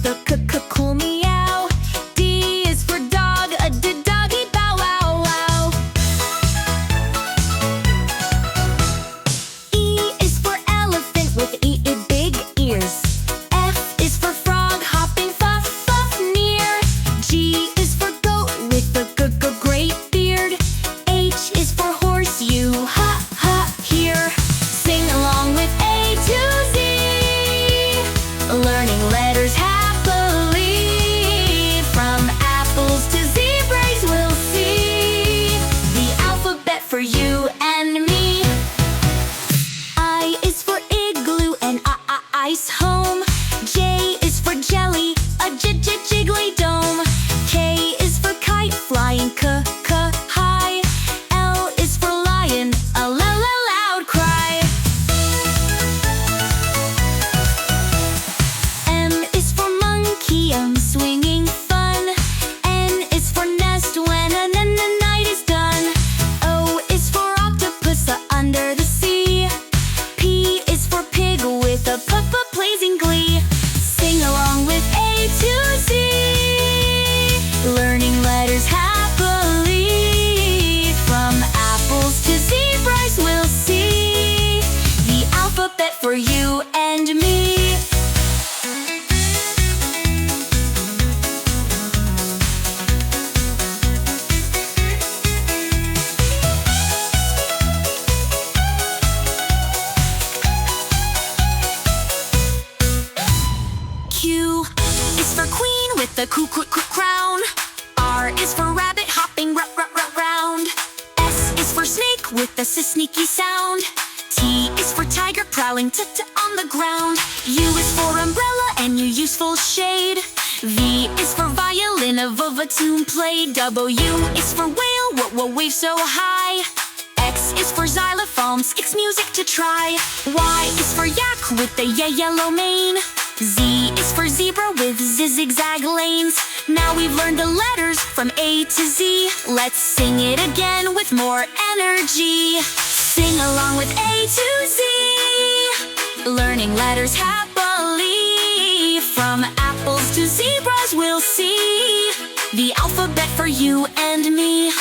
a cool meow. D is for dog, a doggy bow wow wow. E is for elephant with big ears. F is for frog hopping fuff near. G is for goat with a great beard. H is for horse, you ha here. Sing along with A to Z, learning letters happily. From apples to zebras we'll see the alphabet for you and me. I is for igloo and ice home. J is for jelly, a jiggly dome. K is for kite flying high. L is for lion, a loud cry. M is for monkey, swinging fun. N is for nest when a night is done. O is for octopus, under the sea. P is for pig with a pleasing glee. Sing along with A to Z, learning letters happily. From apples to zebras we'll see the alphabet for you and me. Q is for queen with the crown. R is for rabbit hopping round. S is for snake with the sneaky sound. T is for tiger prowling on the ground. U is for umbrella and your useful shade. V is for violin, a tune played. W is for whale, what wave so high. X is for xylophone, it's music to try. Y is for yak with the yellow mane. Z is for zebra with zigzag lanes. Now we've learned the letters from A to Z. Let's sing it again with more energy. Sing along with A to Z, learning letters happily. From apples to zebras we'll see the alphabet for you and me.